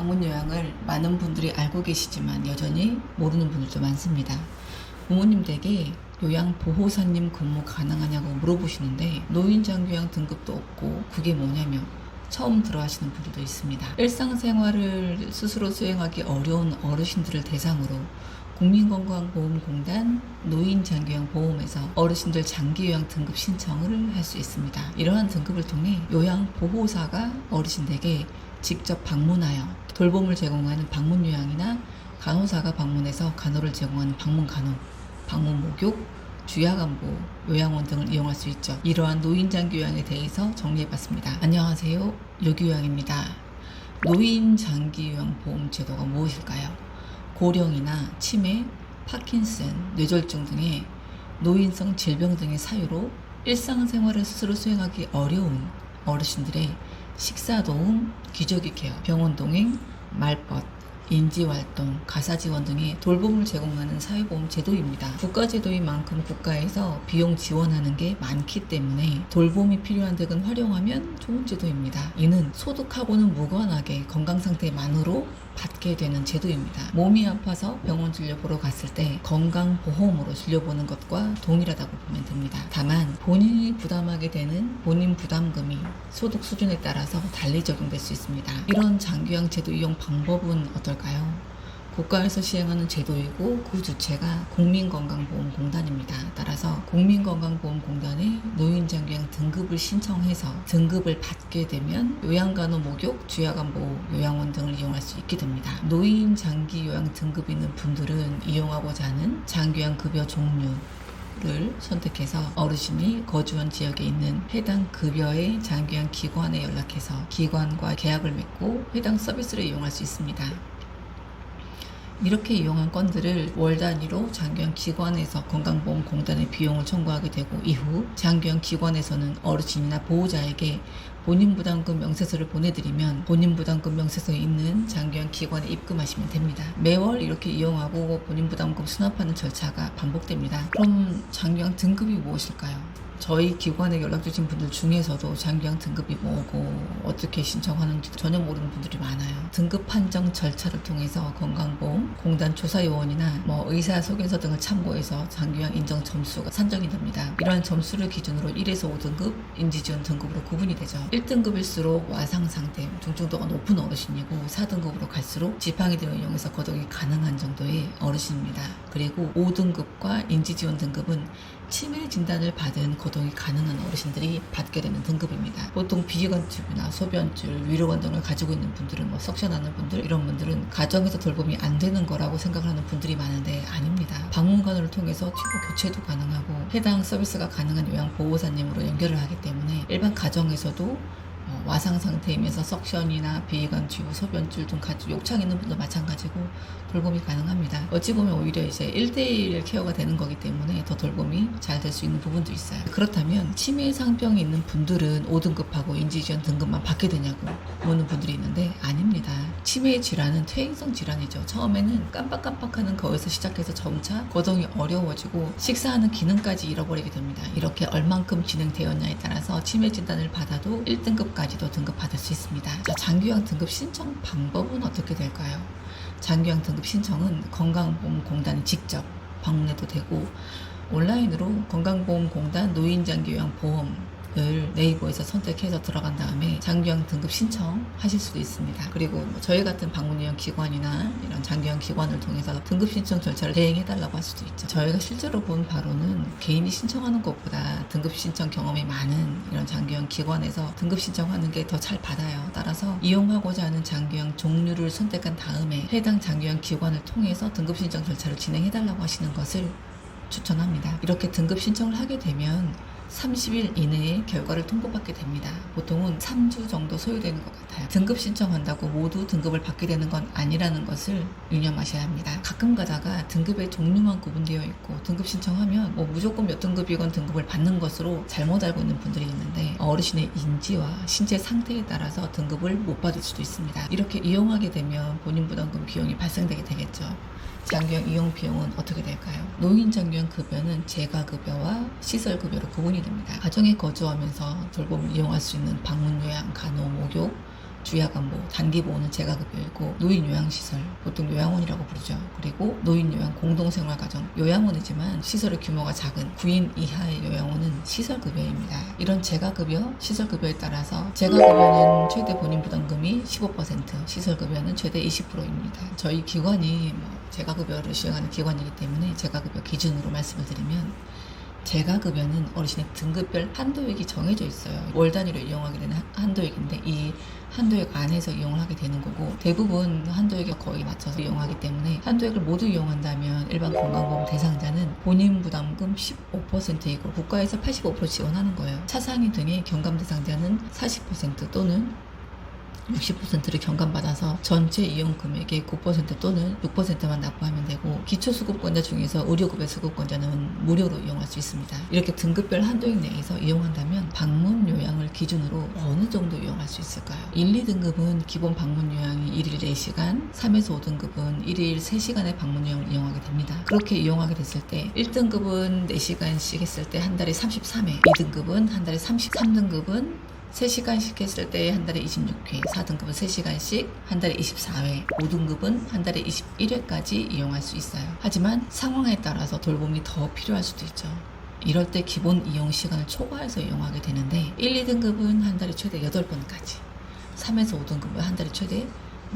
방문 요양을 많은 분들이 알고 계시지만 여전히 모르는 분들도 많습니다. 부모님 댁에 요양보호사님 근무 가능하냐고 물어보시는데 노인장기요양 등급도 없고 그게 뭐냐며 처음 들어하시는 분들도 있습니다. 일상생활을 스스로 수행하기 어려운 어르신들을 대상으로 국민건강보험공단 노인장기요양보험에서 어르신들 장기요양 등급 신청을 할 수 있습니다. 이러한 등급을 통해 요양보호사가 어르신에게 직접 방문하여 돌봄을 제공하는 방문요양이나 간호사가 방문해서 간호를 제공하는 방문간호, 방문목욕, 주야간보, 요양원 등을 이용할 수 있죠. 이러한 노인장기요양에 대해서 정리해봤습니다. 안녕하세요. 요기요양입니다. 노인장기요양보험 제도가 무엇일까요? 고령이나 치매, 파킨슨, 뇌졸중 등의 노인성 질병 등의 사유로 일상생활을 스스로 수행하기 어려운 어르신들의 식사도움, 기저귀 케어, 병원 동행, 말벗, 인지활동, 가사지원 등의 돌봄을 제공하는 사회보험 제도입니다. 국가제도인 만큼 국가에서 비용 지원하는 게 많기 때문에 돌봄이 필요한 댁은 활용하면 좋은 제도입니다. 이는 소득하고는 무관하게 건강상태만으로 받게 되는 제도입니다. 몸이 아파서 병원 진료 보러 갔을 때 건강보험으로 진료보는 것과 동일하다고 보면 됩니다. 다만 본인이 부담하게 되는 본인 부담금이 소득 수준에 따라서 달리 적용될 수 있습니다. 이런 장기요양 제도 이용 방법은 어떨까요? 국가에서 시행하는 제도이고 그 주체가 국민건강보험공단입니다. 따라서 국민건강보험공단에 노인장기요양 등급을 신청해서 등급을 받게 되면 요양간호 목욕, 주야간보, 요양원 등을 이용할 수 있게 됩니다. 노인장기요양 등급 있는 분들은 이용하고자 하는 장기요양 급여 종류를 선택해서 어르신이 거주한 지역에 있는 해당 급여의 장기요양 기관에 연락해서 기관과 계약을 맺고 해당 서비스를 이용할 수 있습니다. 이렇게 이용한 건들을 월 단위로 장기요양 기관에서 건강보험공단에 비용을 청구하게 되고 이후 장기요양 기관에서는 어르신이나 보호자에게 본인부담금 명세서를 보내드리면 본인부담금 명세서에 있는 장기요양 기관에 입금하시면 됩니다. 매월 이렇게 이용하고 본인부담금 수납하는 절차가 반복됩니다. 그럼 장기요양 등급이 무엇일까요? 저희 기관에 연락 주신 분들 중에서도 장기요양 등급이 뭐고 어떻게 신청하는지 전혀 모르는 분들이 많아요. 등급 판정 절차를 통해서 건강보험 공단 조사요원이나 의사소견서 등을 참고해서 장기요양 인정 점수가 산정이 됩니다. 이러한 점수를 기준으로 1에서 5등급 인지지원 등급으로 구분이 되죠. 1등급일수록 와상 상태, 중증도가 높은 어르신이고 4등급으로 갈수록 지팡이 등을 이용해서 거동이 가능한 정도의 어르신입니다. 그리고 5등급과 인지지원 등급은 치매 진단을 받은 거동이 가능한 어르신들이 받게 되는 등급입니다. 보통 비관튜브나 소변줄, 위로관 등을 가지고 있는 분들은 석션하는 분들, 이런 분들은 가정에서 돌봄이 안 되는 거라고 생각하는 분들이 많은데 아닙니다. 방문간호를 통해서 튜브 교체도 가능하고 해당 서비스가 가능한 요양보호사님으로 연결을 하기 때문에 일반 가정에서도 와상 상태이면서 석션이나 비관 튜브, 소변줄 등 욕창 있는 분도 마찬가지고 돌봄이 가능합니다. 어찌 보면 오히려 이제 1대1 케어가 되는 거기 때문에 더 돌봄이 잘 될 수 있는 부분도 있어요. 그렇다면 치매 상병이 있는 분들은 5등급하고 인지지원 등급만 받게 되냐고 묻는 분들이 있는데 아닙니다. 치매의 질환은 퇴행성 질환이죠. 처음에는 깜빡깜빡하는 거에서 시작해서 점차 거동이 어려워지고 식사하는 기능까지 잃어버리게 됩니다. 이렇게 얼만큼 진행되었냐에 따라서 치매 진단을 받아도 1등급까지도 등급받을 수 있습니다. 자, 장기요양 등급 신청 방법은 어떻게 될까요? 장기요양 등급 신청은 건강보험공단이 직접 방문해도 되고 온라인으로 건강보험공단 노인장기요양보험을 네이버에서 선택해서 들어간 다음에 장기요양 등급 신청하실 수도 있습니다. 그리고 저희 같은 방문요양 기관이나 이런 장기요양 기관을 통해서 등급 신청 절차를 대행해달라고 할 수도 있죠. 저희가 실제로 본 바로는 개인이 신청하는 것보다 등급 신청 경험이 많은 이런 장기요양 기관에서 등급 신청하는 게 더 잘 받아요. 따라서 이용하고자 하는 장기요양 종류를 선택한 다음에 해당 장기요양 기관을 통해서 등급 신청 절차를 진행해달라고 하시는 것을 추천합니다. 이렇게 등급 신청을 하게 되면 30일 이내에 결과를 통보받게 됩니다. 보통은 3주 정도 소요되는 것 같아요. 등급 신청한다고 모두 등급을 받게 되는 건 아니라는 것을 유념하셔야 합니다. 가끔 가다가 등급의 종류만 구분되어 있고 등급 신청하면 무조건 몇 등급이건 등급을 받는 것으로 잘못 알고 있는 분들이 있는데 어르신의 인지와 신체 상태에 따라서 등급을 못 받을 수도 있습니다. 이렇게 이용하게 되면 본인 부담금 비용이 발생되게 되겠죠. 장기요양 이용 비용은 어떻게 될까요? 노인 장기요양 급여는 재가급여와 시설급여로 구분이 됩니다. 가정에 거주하면서 돌봄을 이용할 수 있는 방문 요양, 간호, 목욕, 주야간보, 단기보호는 재가급여이고 노인 요양시설, 보통 요양원이라고 부르죠. 그리고 노인 요양 공동생활가정, 요양원이지만 시설의 규모가 작은 9인 이하의 요양원은 시설급여입니다. 이런 재가급여, 시설급여에 따라서 재가급여는 최대 본인부담금이 15%, 시설급여는 최대 20%입니다. 저희 기관이 재가급여를 시행하는 기관이기 때문에 재가급여 기준으로 말씀을 드리면 재가급여는 어르신의 등급별 한도액이 정해져 있어요. 월 단위로 이용하게 되는 한도액인데 이 한도액 안에서 이용을 하게 되는 거고 대부분 한도액에 거의 맞춰서 이용하기 때문에 한도액을 모두 이용한다면 일반 건강보험 대상자는 본인 부담금 15%이고 국가에서 85% 지원하는 거예요. 차상위 등의 경감 대상자는 40% 또는 60%를 경감받아서 전체 이용 금액의 9% 또는 6%만 납부하면 되고 기초수급권자 중에서 의료급여 수급권자는 무료로 이용할 수 있습니다. 이렇게 등급별 한도액 내에서 이용한다면 방문 요양을 기준으로 어느 정도 이용할 수 있을까요? 1, 2등급은 기본 방문 요양이 1일 4시간, 3에서 5등급은 1일 3시간의 방문 요양을 이용하게 됩니다. 그렇게 이용하게 됐을 때 1등급은 4시간씩 했을 때 한 달에 33회, 2등급은 한 달에 33등급은 3시간씩 했을 때 한 달에 26회, 4등급은 3시간씩 한 달에 24회, 5등급은 한 달에 21회까지 이용할 수 있어요. 하지만 상황에 따라서 돌봄이 더 필요할 수도 있죠. 이럴 때 기본 이용 시간을 초과해서 이용하게 되는데 1, 2등급은 한 달에 최대 8번까지, 3에서 5등급은 한 달에 최대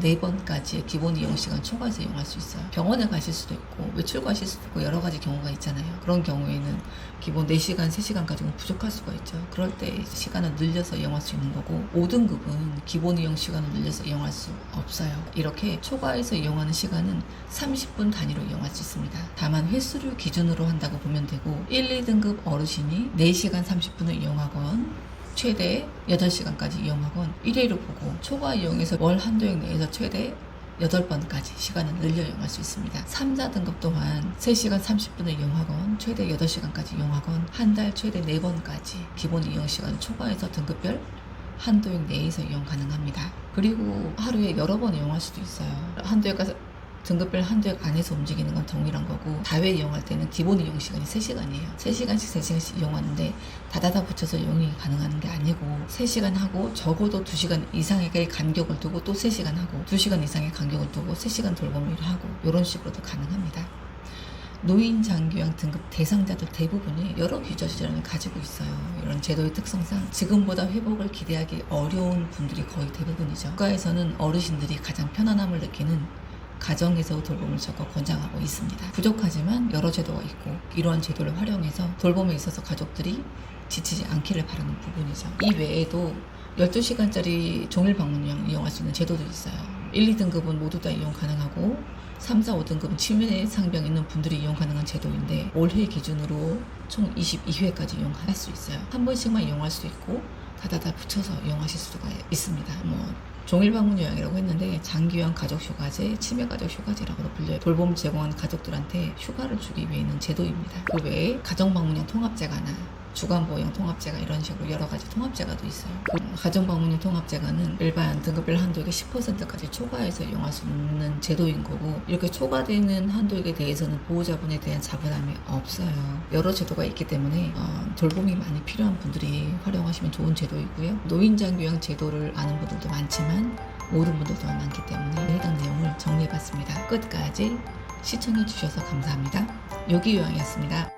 4번까지의 기본 이용 시간 초과해서 이용할 수 있어요. 병원에 가실 수도 있고 외출 가실 수도 있고 여러 가지 경우가 있잖아요. 그런 경우에는 기본 4시간, 3시간까지는 부족할 수가 있죠. 그럴 때 시간을 늘려서 이용할 수 있는 거고 5등급은 기본 이용 시간을 늘려서 이용할 수 없어요. 이렇게 초과해서 이용하는 시간은 30분 단위로 이용할 수 있습니다. 다만 횟수를 기준으로 한다고 보면 되고 1, 2등급 어르신이 4시간 30분을 이용하건 최대 8시간까지 이용하건 1회로 보고 초과 이용해서 월 한도액 내에서 최대 8번까지 시간을 늘려 이용할 수 있습니다. 3, 4등급 또한 3시간 30분을 이용하건 최대 8시간까지 이용하건 한 달 최대 4번까지 기본 이용 시간을 초과해서 등급별 한도액 내에서 이용 가능합니다. 그리고 하루에 여러 번 이용할 수도 있어요. 한도액과 등급별 한도액 안에서 움직이는 건 동일한 거고 다회 이용할 때는 기본 이용 시간이 3시간이에요. 3시간씩 3시간씩 이용하는데 다다다 붙여서 이용이 가능한 게 아니고 3시간 하고 적어도 2시간 이상의 간격을 두고 또 3시간 하고 2시간 이상의 간격을 두고 3시간 돌봄을 하고 이런 식으로도 가능합니다. 노인 장기요양 등급 대상자들 대부분이 여러 기저질환을 가지고 있어요. 이런 제도의 특성상 지금보다 회복을 기대하기 어려운 분들이 거의 대부분이죠. 국가에서는 어르신들이 가장 편안함을 느끼는 가정에서 돌봄을 적극 권장하고 있습니다. 부족하지만 여러 제도가 있고 이러한 제도를 활용해서 돌봄에 있어서 가족들이 지치지 않기를 바라는 부분이죠. 이 외에도 12시간짜리 종일 방문 요양 이용할 수 있는 제도도 있어요. 1, 2등급은 모두 다 이용 가능하고 3, 4, 5등급은 치매 상병 있는 분들이 이용 가능한 제도인데 올해 기준으로 총 22회까지 이용할 수 있어요. 한 번씩만 이용할 수 있고 다다다 붙여서 이용하실 수가 있습니다. 종일 방문 요양이라고 했는데 장기요양 가족 휴가제, 치매 가족 휴가제라고도 불려요. 돌봄 제공한 가족들한테 휴가를 주기 위해 있는 제도입니다. 그 외에 가정 방문형 통합제가나 주간보호형 통합제가 이런 식으로 여러 가지 통합제가도 있어요. 가정 방문형 통합제가는 일반 등급별 한도액의 10%까지 초과해서 이용할 수 있는 제도인 거고 이렇게 초과되는 한도액에 대해서는 보호자분에 대한 자부담이 없어요. 여러 제도가 있기 때문에 돌봄이 많이 필요한 분들이 활용하시면 좋은 제도이고요. 노인장기요양 제도를 아는 분들도 많지만 모르는 분들도 많기 때문에 해당 내용을 정리해봤습니다. 끝까지 시청해주셔서 감사합니다. 요기요양이었습니다.